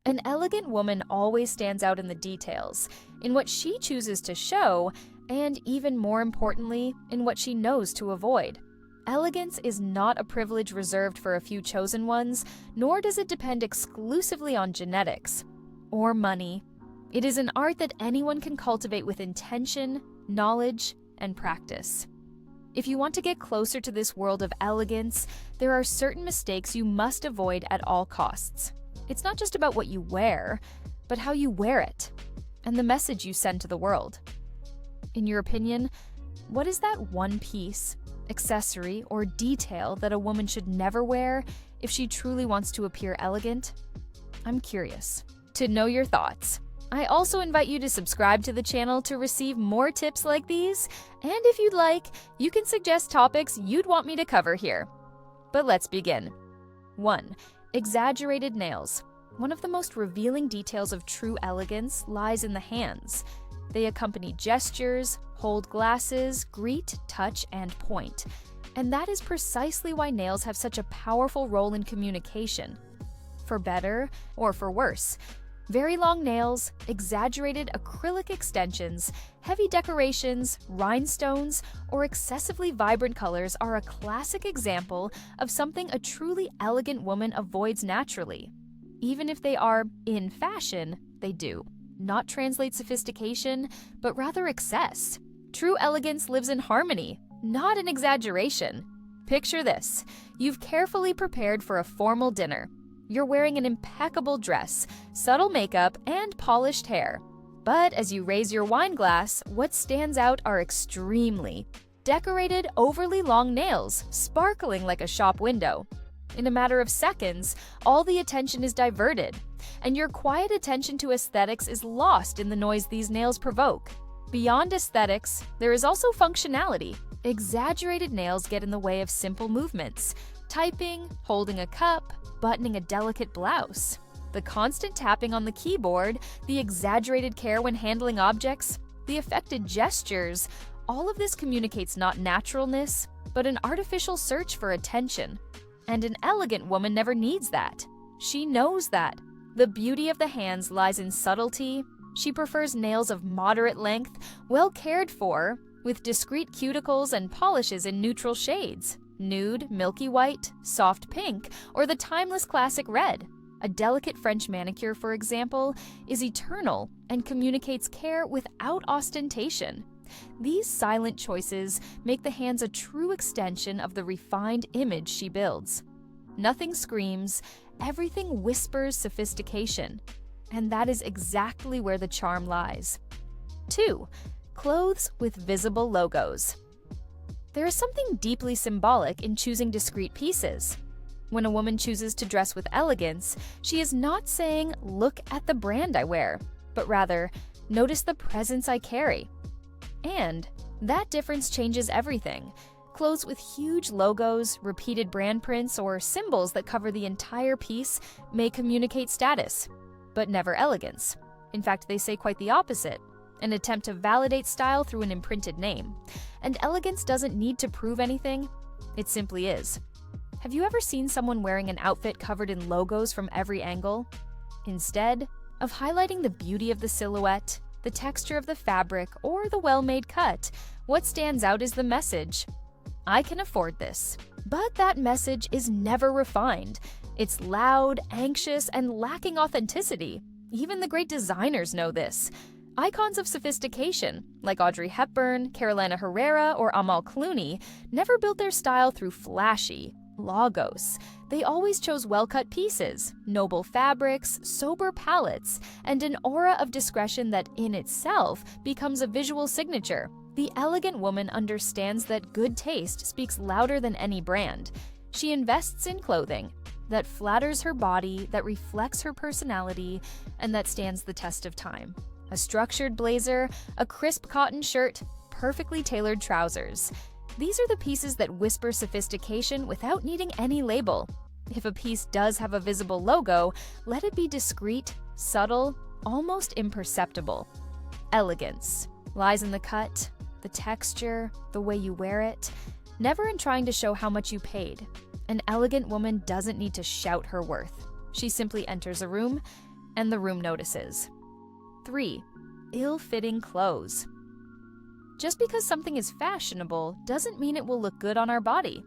An elegant woman always stands out in the details, in what she chooses to show, and even more importantly, in what she knows to avoid. Elegance is not a privilege reserved for a few chosen ones, nor does it depend exclusively on genetics or money. It is an art that anyone can cultivate with intention, knowledge, and practice. If you want to get closer to this world of elegance, there are certain mistakes you must avoid at all costs. It's not just about what you wear, but how you wear it, and the message you send to the world. In your opinion, what is that one piece, accessory, or detail that a woman should never wear if she truly wants to appear elegant? I'm curious to know your thoughts. I also invite you to subscribe to the channel to receive more tips like these, and if you'd like, you can suggest topics you'd want me to cover here. But let's begin. 1. Exaggerated nails. One of the most revealing details of true elegance lies in the hands. They accompany gestures, hold glasses, greet, touch, and point. And that is precisely why nails have such a powerful role in communication. For better or for worse, very long nails, exaggerated acrylic extensions, heavy decorations, rhinestones, or excessively vibrant colors are a classic example of something a truly elegant woman avoids naturally. Even if they are in fashion, they do not translate sophistication, but rather excess. True elegance lives in harmony, not in exaggeration. Picture this. You've carefully prepared for a formal dinner. You're wearing an impeccable dress, subtle makeup, and polished hair. But as you raise your wine glass, what stands out are extremely decorated, overly long nails, sparkling like a shop window. In a matter of seconds, all the attention is diverted, and your quiet attention to aesthetics is lost in the noise these nails provoke. Beyond aesthetics, there is also functionality. Exaggerated nails get in the way of simple movements, typing, holding a cup, buttoning a delicate blouse. The constant tapping on the keyboard, the exaggerated care when handling objects, the affected gestures, all of this communicates not naturalness, but an artificial search for attention. And an elegant woman never needs that. She knows that. The beauty of the hands lies in subtlety. She prefers nails of moderate length, well cared for, with discreet cuticles and polishes in neutral shades. Nude, milky white, soft pink, or the timeless classic red. A delicate French manicure, for example, is eternal and communicates care without ostentation. These silent choices make the hands a true extension of the refined image she builds. Nothing screams, everything whispers sophistication. And that is exactly where the charm lies. 2. Clothes with visible logos. There is something deeply symbolic in choosing discreet pieces. When a woman chooses to dress with elegance, she is not saying, "Look at the brand I wear," but rather, "Notice the presence I carry." And that difference changes everything. Clothes with huge logos, repeated brand prints, or symbols that cover the entire piece may communicate status, but never elegance. In fact, they say quite the opposite. An attempt to validate style through an imprinted name. And elegance doesn't need to prove anything, it simply is. Have you ever seen someone wearing an outfit covered in logos from every angle? Instead of highlighting the beauty of the silhouette, the texture of the fabric, or the well-made cut, what stands out is the message. I can afford this. But that message is never refined. It's loud, anxious, and lacking authenticity. Even the great designers know this. Icons of sophistication, like Audrey Hepburn, Carolina Herrera, or Amal Clooney, never built their style through flashy logos. They always chose well-cut pieces, noble fabrics, sober palettes, and an aura of discretion that in itself becomes a visual signature. The elegant woman understands that good taste speaks louder than any brand. She invests in clothing that flatters her body, that reflects her personality, and that stands the test of time. A structured blazer, a crisp cotton shirt, perfectly tailored trousers. These are the pieces that whisper sophistication without needing any label. If a piece does have a visible logo, let it be discreet, subtle, almost imperceptible. Elegance lies in the cut, the texture, the way you wear it, never in trying to show how much you paid. An elegant woman doesn't need to shout her worth. She simply enters a room and the room notices. 3. Ill-fitting clothes. Just because something is fashionable doesn't mean it will look good on our body.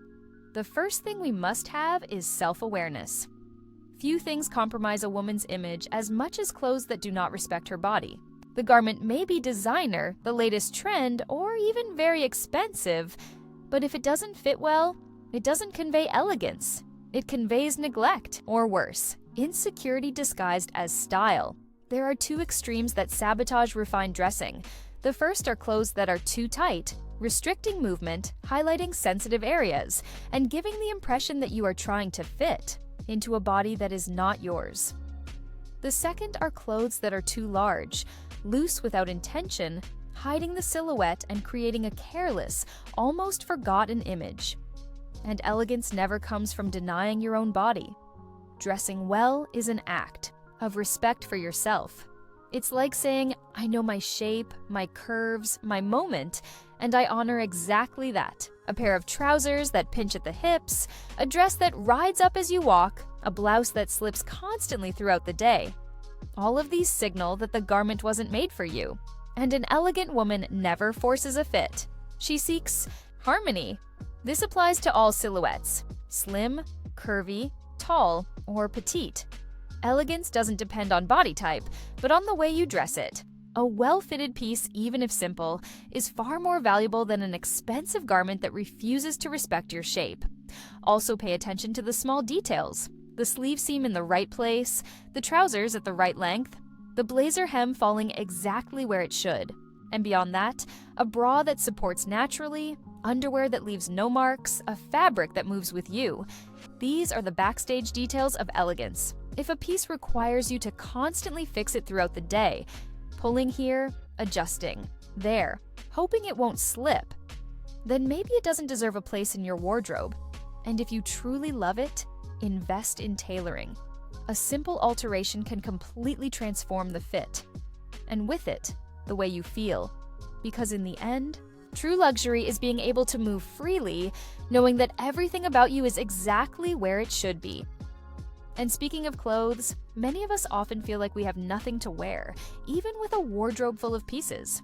The first thing we must have is self-awareness. Few things compromise a woman's image as much as clothes that do not respect her body. The garment may be designer, the latest trend, or even very expensive, but if it doesn't fit well, it doesn't convey elegance. It conveys neglect, or worse, insecurity disguised as style. There are two extremes that sabotage refined dressing. The first are clothes that are too tight, restricting movement, highlighting sensitive areas, and giving the impression that you are trying to fit into a body that is not yours. The second are clothes that are too large, loose without intention, hiding the silhouette and creating a careless, almost forgotten image. And elegance never comes from denying your own body. Dressing well is an act of respect for yourself. It's like saying, I know my shape, my curves, my moment, and I honor exactly that. A pair of trousers that pinch at the hips, a dress that rides up as you walk, a blouse that slips constantly throughout the day. All of these signal that the garment wasn't made for you. And an elegant woman never forces a fit. She seeks harmony. This applies to all silhouettes: slim, curvy, tall, or petite. Elegance doesn't depend on body type, but on the way you dress it. A well-fitted piece, even if simple, is far more valuable than an expensive garment that refuses to respect your shape. Also pay attention to the small details: the sleeve seam in the right place, the trousers at the right length, the blazer hem falling exactly where it should. And beyond that, a bra that supports naturally, underwear that leaves no marks, a fabric that moves with you. These are the backstage details of elegance. If a piece requires you to constantly fix it throughout the day, pulling here, adjusting there, hoping it won't slip, then maybe it doesn't deserve a place in your wardrobe. And if you truly love it, invest in tailoring. A simple alteration can completely transform the fit, and with it, the way you feel. Because in the end, true luxury is being able to move freely, knowing that everything about you is exactly where it should be. And speaking of clothes, many of us often feel like we have nothing to wear, even with a wardrobe full of pieces.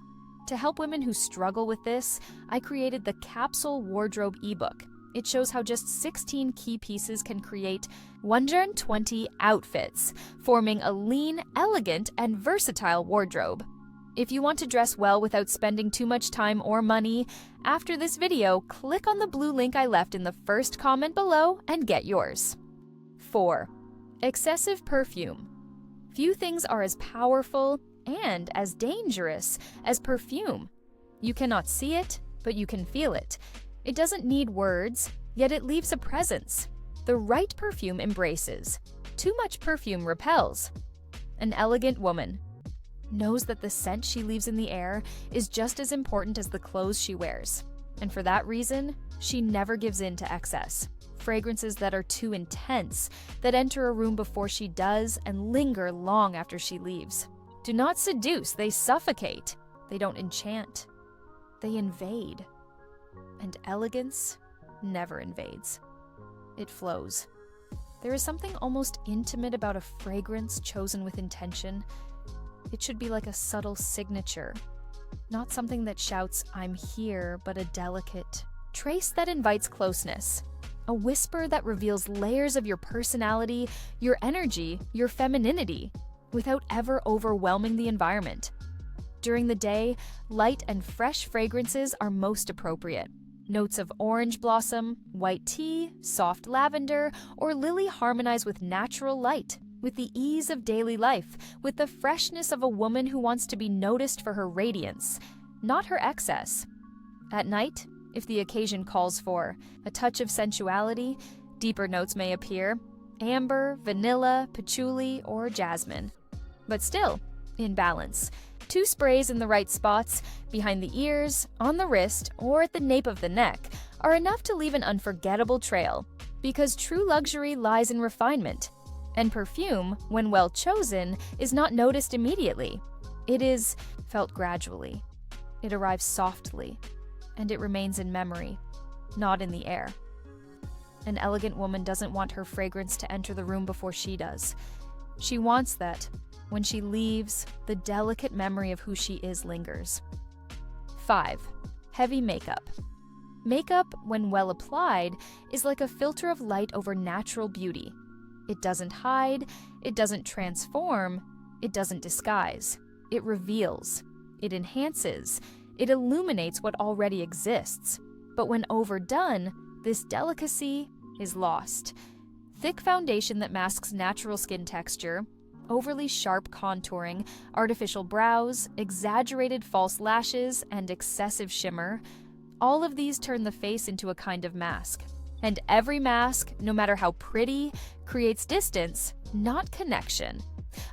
To help women who struggle with this, I created the Capsule Wardrobe ebook. It shows how just 16 key pieces can create 120 outfits, forming a lean, elegant, and versatile wardrobe. If you want to dress well without spending too much time or money, after this video, click on the blue link I left in the first comment below and get yours. 4. Excessive perfume. Few things are as powerful and as dangerous as perfume. You cannot see it, but you can feel it. It doesn't need words, yet it leaves a presence. The right perfume embraces. Too much perfume repels. An elegant woman knows that the scent she leaves in the air is just as important as the clothes she wears. And for that reason, she never gives in to excess. Fragrances that are too intense, that enter a room before she does and linger long after she leaves. Do not seduce, they suffocate. They don't enchant, they invade. And elegance never invades. It flows. There is something almost intimate about a fragrance chosen with intention. It should be like a subtle signature, not something that shouts, "I'm here," but a delicate trace that invites closeness. A whisper that reveals layers of your personality, your energy, your femininity, without ever overwhelming the environment. During the day, light and fresh fragrances are most appropriate. Notes of orange blossom, white tea, soft lavender, or lily harmonize with natural light, with the ease of daily life, with the freshness of a woman who wants to be noticed for her radiance, not her excess. At night, if the occasion calls for a touch of sensuality, deeper notes may appear: amber, vanilla, patchouli, or jasmine. But still, in balance. 2 sprays in the right spots, behind the ears, on the wrist, or at the nape of the neck, are enough to leave an unforgettable trail. Because true luxury lies in refinement. And perfume, when well chosen, is not noticed immediately. It is felt gradually. It arrives softly. And it remains in memory, not in the air. An elegant woman doesn't want her fragrance to enter the room before she does. She wants that. When she leaves, the delicate memory of who she is lingers. 5. Heavy makeup. Makeup, when well applied, is like a filter of light over natural beauty. It doesn't hide, it doesn't transform, it doesn't disguise. It reveals, it enhances, it illuminates what already exists. But when overdone, this delicacy is lost. Thick foundation that masks natural skin texture, overly sharp contouring, artificial brows, exaggerated false lashes, and excessive shimmer, all of these turn the face into a kind of mask. And every mask, no matter how pretty, creates distance, not connection.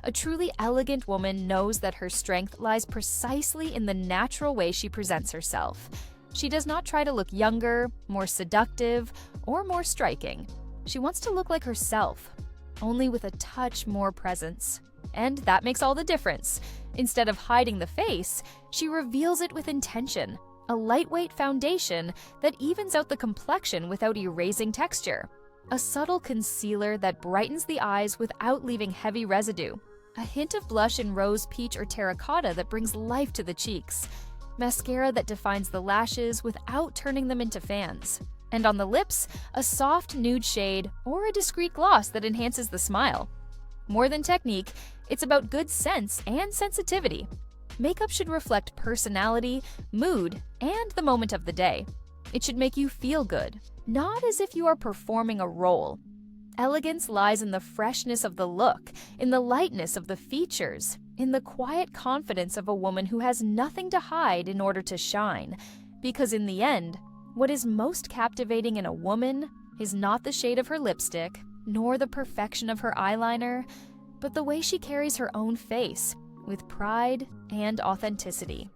A truly elegant woman knows that her strength lies precisely in the natural way she presents herself. She does not try to look younger, more seductive, or more striking. She wants to look like herself, only with a touch more presence. And that makes all the difference. Instead of hiding the face, she reveals it with intention, a lightweight foundation that evens out the complexion without erasing texture, a subtle concealer that brightens the eyes without leaving heavy residue, a hint of blush in rose, peach, or terracotta that brings life to the cheeks, mascara that defines the lashes without turning them into fans, and on the lips, a soft nude shade or a discreet gloss that enhances the smile. More than technique, it's about good sense and sensitivity. Makeup should reflect personality, mood, and the moment of the day. It should make you feel good, not as if you are performing a role. Elegance lies in the freshness of the look, in the lightness of the features, in the quiet confidence of a woman who has nothing to hide in order to shine. Because in the end, what is most captivating in a woman is not the shade of her lipstick, nor the perfection of her eyeliner, but the way she carries her own face, with pride and authenticity.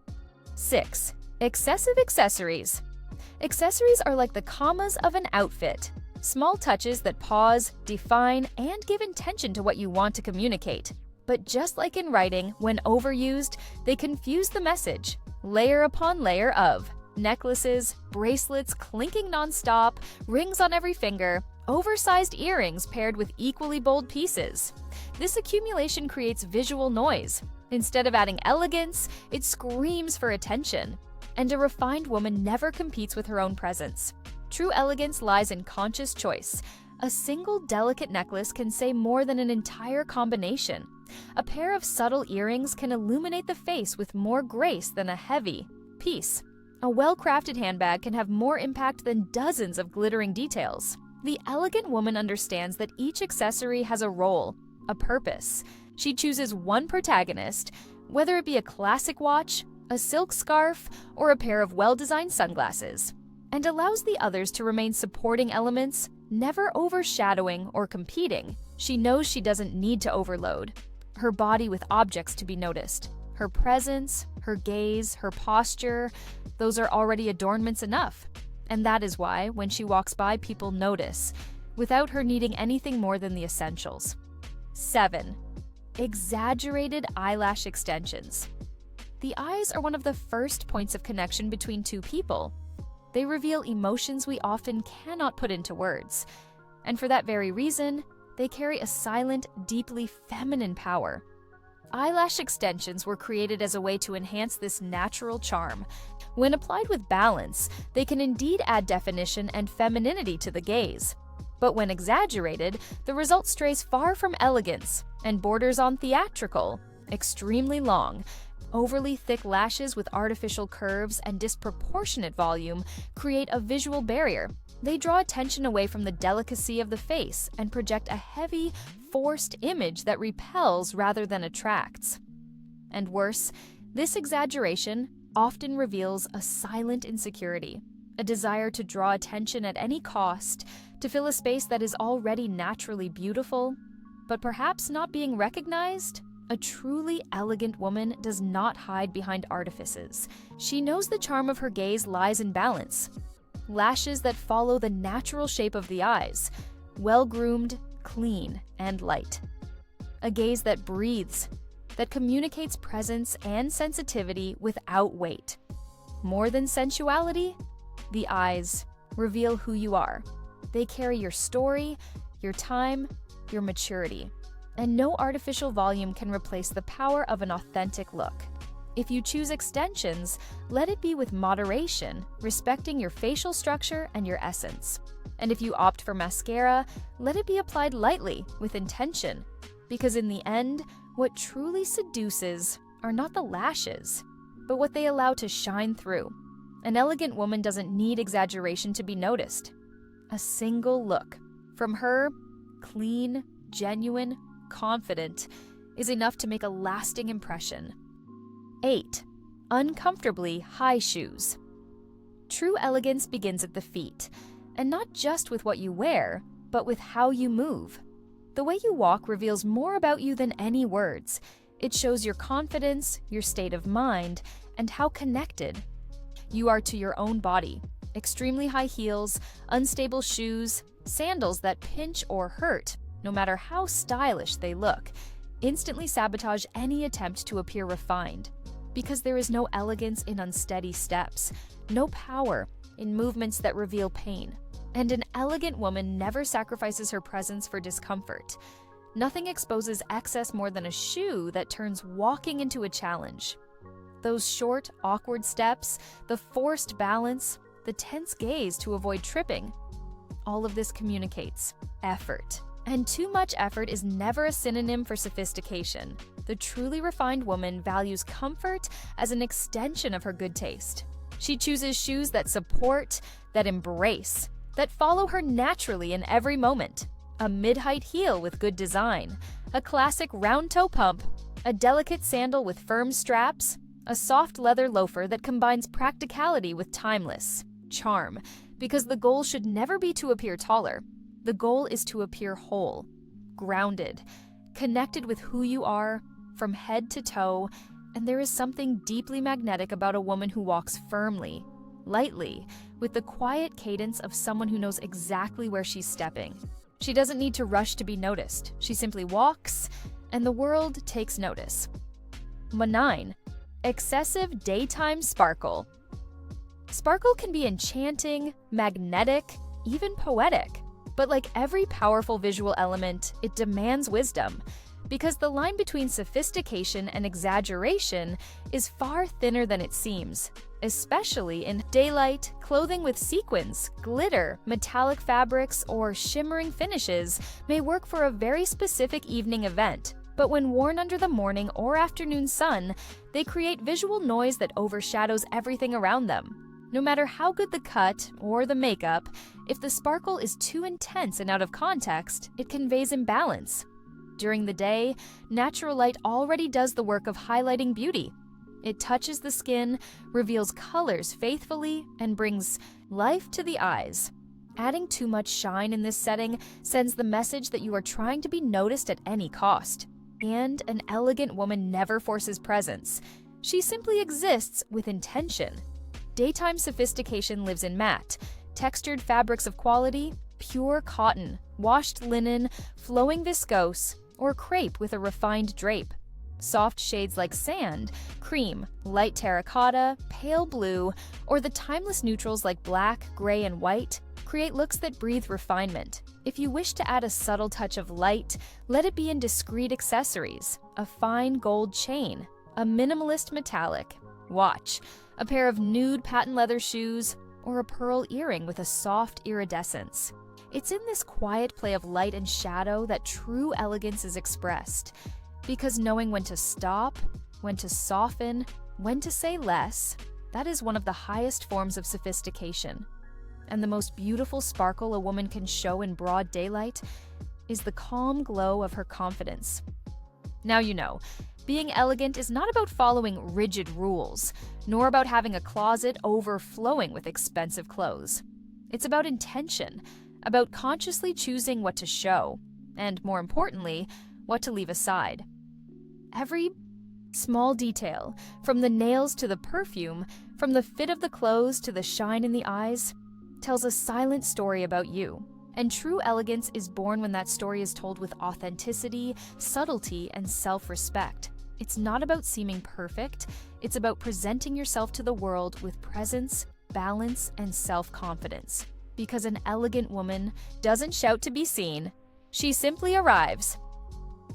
6. Excessive accessories. Accessories are like the commas of an outfit, small touches that pause, define, and give intention to what you want to communicate. But just like in writing, when overused, they confuse the message. Layer upon layer of necklaces, bracelets clinking nonstop, rings on every finger, oversized earrings paired with equally bold pieces. This accumulation creates visual noise. Instead of adding elegance, it screams for attention. And a refined woman never competes with her own presence. True elegance lies in conscious choice. A single delicate necklace can say more than an entire combination. A pair of subtle earrings can illuminate the face with more grace than a heavy piece. A well-crafted handbag can have more impact than dozens of glittering details. The elegant woman understands that each accessory has a role, a purpose. She chooses one protagonist, whether it be a classic watch, a silk scarf, or a pair of well-designed sunglasses, and allows the others to remain supporting elements, never overshadowing or competing. She knows she doesn't need to overload her body with objects to be noticed. Her presence, her gaze, her posture, those are already adornments enough. And that is why, when she walks by, people notice, without her needing anything more than the essentials. 7. Exaggerated eyelash extensions. The eyes are one of the first points of connection between two people. They reveal emotions we often cannot put into words. And for that very reason, they carry a silent, deeply feminine power. Eyelash extensions were created as a way to enhance this natural charm. When applied with balance, they can indeed add definition and femininity to the gaze. But when exaggerated, the result strays far from elegance and borders on theatrical. Extremely long, overly thick lashes with artificial curves and disproportionate volume create a visual barrier. They draw attention away from the delicacy of the face and project a heavy, forced image that repels rather than attracts. And worse, this exaggeration often reveals a silent insecurity, a desire to draw attention at any cost, to fill a space that is already naturally beautiful, but perhaps not being recognized. A truly elegant woman does not hide behind artifices. She knows the charm of her gaze lies in balance. Lashes that follow the natural shape of the eyes, well-groomed, clean, and light. A gaze that breathes, that communicates presence and sensitivity without weight. More than sensuality, the eyes reveal who you are. They carry your story, your time, your maturity. And no artificial volume can replace the power of an authentic look. If you choose extensions, let it be with moderation, respecting your facial structure and your essence. And if you opt for mascara, let it be applied lightly, with intention. Because in the end, what truly seduces are not the lashes, but what they allow to shine through. An elegant woman doesn't need exaggeration to be noticed. A single look from her, clean, genuine, confident, is enough to make a lasting impression. 8. Uncomfortably high shoes. True elegance begins at the feet, and not just with what you wear, but with how you move. The way you walk reveals more about you than any words. It shows your confidence, your state of mind, and how connected you are to your own body. Extremely high heels, unstable shoes, sandals that pinch or hurt, no matter how stylish they look, instantly sabotage any attempt to appear refined. Because there is no elegance in unsteady steps, no power in movements that reveal pain. And an elegant woman never sacrifices her presence for discomfort. Nothing exposes excess more than a shoe that turns walking into a challenge. Those short, awkward steps, the forced balance, the tense gaze to avoid tripping. All of this communicates effort. And too much effort is never a synonym for sophistication. The truly refined woman values comfort as an extension of her good taste. She chooses shoes that support, that embrace, that follow her naturally in every moment. A mid-height heel with good design, a classic round-toe pump, a delicate sandal with firm straps, a soft leather loafer that combines practicality with timeless charm, because the goal should never be to appear taller. The goal is to appear whole, grounded, connected with who you are from head to toe, and there is something deeply magnetic about a woman who walks firmly, lightly, with the quiet cadence of someone who knows exactly where she's stepping. She doesn't need to rush to be noticed. She simply walks, and the world takes notice. 9. Excessive daytime sparkle. Sparkle can be enchanting, magnetic, even poetic. But like every powerful visual element, it demands wisdom, because the line between sophistication and exaggeration is far thinner than it seems, especially in daylight. Clothing with sequins, glitter, metallic fabrics, or shimmering finishes may work for a very specific evening event, but when worn under the morning or afternoon sun, they create visual noise that overshadows everything around them. No matter how good the cut or the makeup, if the sparkle is too intense and out of context, it conveys imbalance. During the day, natural light already does the work of highlighting beauty. It touches the skin, reveals colors faithfully, and brings life to the eyes. Adding too much shine in this setting sends the message that you are trying to be noticed at any cost. And an elegant woman never forces presence. She simply exists with intention. Daytime sophistication lives in matte, textured fabrics of quality, pure cotton, washed linen, flowing viscose, or crepe with a refined drape. Soft shades like sand, cream, light terracotta, pale blue, or the timeless neutrals like black, gray, and white create looks that breathe refinement. If you wish to add a subtle touch of light, let it be in discreet accessories, a fine gold chain, a minimalist metallic watch, a pair of nude patent leather shoes, or a pearl earring with a soft iridescence. It's in this quiet play of light and shadow that true elegance is expressed. Because knowing when to stop, when to soften, when to say less, that is one of the highest forms of sophistication. And the most beautiful sparkle a woman can show in broad daylight is the calm glow of her confidence. Now you know, being elegant is not about following rigid rules, nor about having a closet overflowing with expensive clothes. It's about intention, about consciously choosing what to show, and more importantly, what to leave aside. Every small detail, from the nails to the perfume, from the fit of the clothes to the shine in the eyes, tells a silent story about you. And true elegance is born when that story is told with authenticity, subtlety, and self-respect. It's not about seeming perfect, it's about presenting yourself to the world with presence, balance, and self-confidence. Because an elegant woman doesn't shout to be seen, she simply arrives.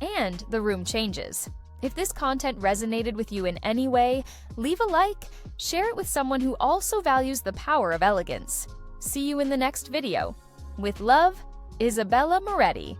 and the room changes. If this content resonated with you in any way, leave a like, share it with someone who also values the power of elegance. See you in the next video. With love, Isabella Moretti.